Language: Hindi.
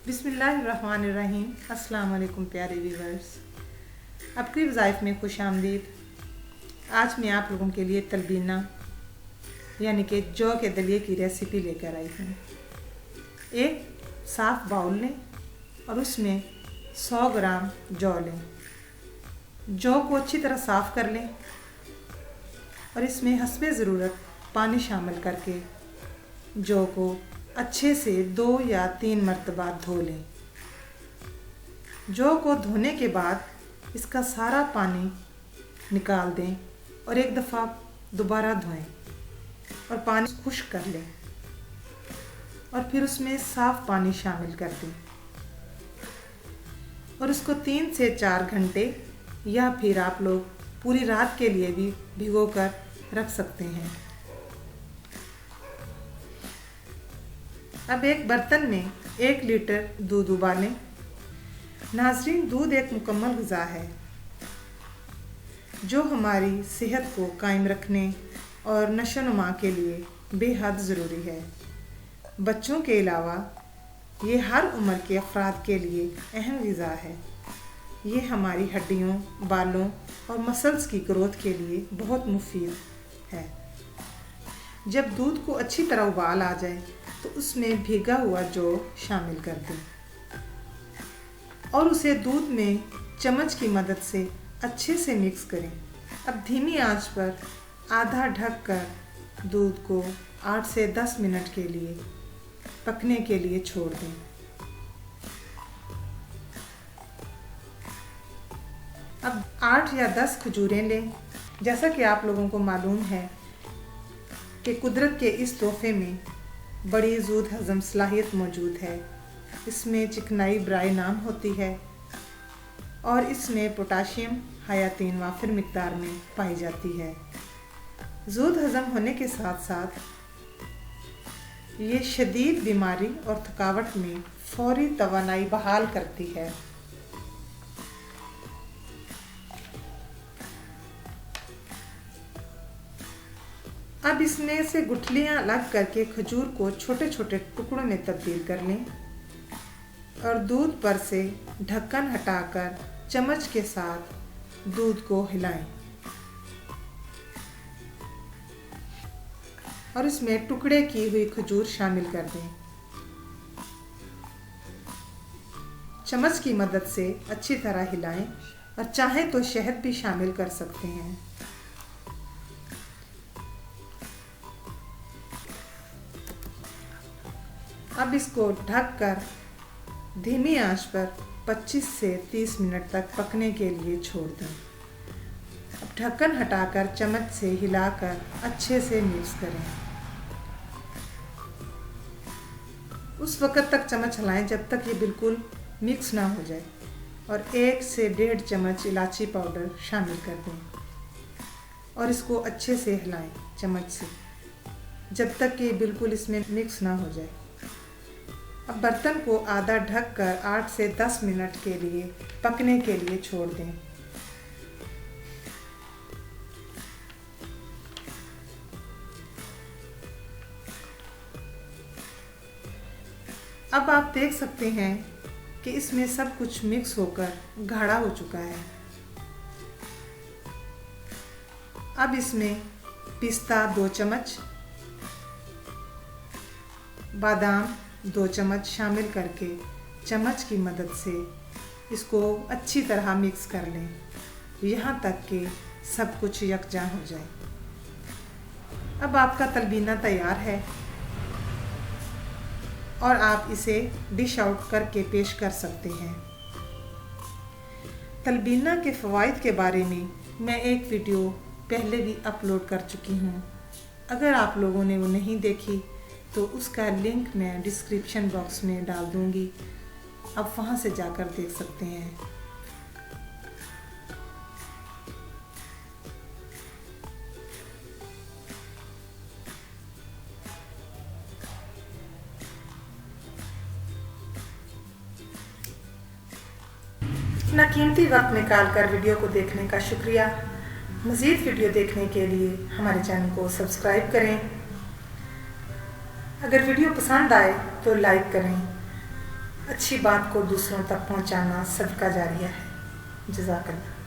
बिस्मिल्लाहिर्रहमानिर्रहीम। अस्सलाम वालेकुम प्यारे व्यूवर्स, आपकी वज़ाइफ में खुश आमदीद। आज मैं आप लोगों के लिए तलबीना यानी कि जौ के दलिए की रेसिपी लेकर आई हूँ। एक साफ़ बाउल लें और उसमें 100 ग्राम जौ लें। जौ को अच्छी तरह साफ़ कर लें और इसमें हस्बे ज़रूरत पानी शामिल करके जौ को अच्छे से 2 या 3 मरतबा धो लें। जौ को धोने के बाद इसका सारा पानी निकाल दें और एक दफ़ा दोबारा धोएं और पानी खुश्क कर लें और फिर उसमें साफ़ पानी शामिल कर दें और उसको 3 से 4 घंटे या फिर आप लोग पूरी रात के लिए भी भिगो कर रख सकते हैं। अब एक बर्तन में 1 लीटर दूध उबालें। नाज़रीन, दूध एक मुकम्मल ग़िज़ा है जो हमारी सेहत को कायम रखने और नशोनुमा के लिए बेहद ज़रूरी है। बच्चों के अलावा ये हर उम्र के अफराद के लिए अहम ग़िज़ा है। ये हमारी हड्डियों, बालों और मसल्स की ग्रोथ के लिए बहुत मुफीद है। जब दूध को अच्छी तरह उबाल आ जाए तो उसमें भीगा हुआ जौ शामिल कर दें और उसे दूध में चम्मच की मदद से अच्छे से मिक्स करें। अब धीमी आंच पर आधा ढक कर दूध को 8 से 10 मिनट के लिए पकने के लिए छोड़ दें। अब 8 या 10 खजूरें लें। जैसा कि आप लोगों को मालूम है कि कुदरत के इस तोहफे में बड़ी ज़ूद हज़म सलाहियत मौजूद है। इसमें चिकनाई बराए नाम होती है और इसमें पोटाशियम हयातीन वाफिर मिकदार में पाई जाती है। ज़ूद हज़म होने के साथ साथ ये शदीद बीमारी और थकावट में फौरी तवानाई बहाल करती है। अब इसमें से गुठलियाँ अलग करके खजूर को छोटे छोटे टुकड़ों में तब्दील कर लें और दूध पर से ढक्कन हटाकर चम्मच के साथ दूध को हिलाएं और इसमें टुकड़े की हुई खजूर शामिल कर दें। चम्मच की मदद से अच्छी तरह हिलाएं और चाहें तो शहद भी शामिल कर सकते हैं। अब इसको ढककर धीमी आंच पर 25 से 30 मिनट तक पकने के लिए छोड़ दें। अब ढक्कन हटाकर चम्मच से हिलाकर अच्छे से मिक्स करें। उस वक़्त तक चम्मच हिलाएं जब तक ये बिल्कुल मिक्स ना हो जाए और 1 से 1.5 चम्मच इलायची पाउडर शामिल कर दें और इसको अच्छे से हिलाएं चम्मच से जब तक कि बिल्कुल इसमें मिक्स ना हो जाए। अब बर्तन को आधा ढक कर 8 से 10 मिनट के लिए पकने के लिए छोड़ दें। अब आप देख सकते हैं कि इसमें सब कुछ मिक्स होकर गाढ़ा हो चुका है। अब इसमें पिस्ता 2 चम्मच, बादाम 2 चम्मच शामिल करके चम्मच की मदद से इसको अच्छी तरह मिक्स कर लें यहाँ तक कि सब कुछ यकजान हो जाए। अब आपका तलबीना तैयार है और आप इसे डिश आउट करके पेश कर सकते हैं। तलबीना के फ़वाइद के बारे में मैं एक वीडियो पहले भी अपलोड कर चुकी हूँ। अगर आप लोगों ने वो नहीं देखी तो उसका लिंक मैं डिस्क्रिप्शन बॉक्स में डाल दूँगी, आप वहाँ से जाकर देख सकते हैं। अपना कीमती वक्त निकाल कर वीडियो को देखने का शुक्रिया। मज़ीद वीडियो देखने के लिए हमारे चैनल को सब्सक्राइब करें। अगर वीडियो पसंद आए तो लाइक करें। अच्छी बात को दूसरों तक पहुंचाना सदका जारिया है। जज़ाकल्लाह।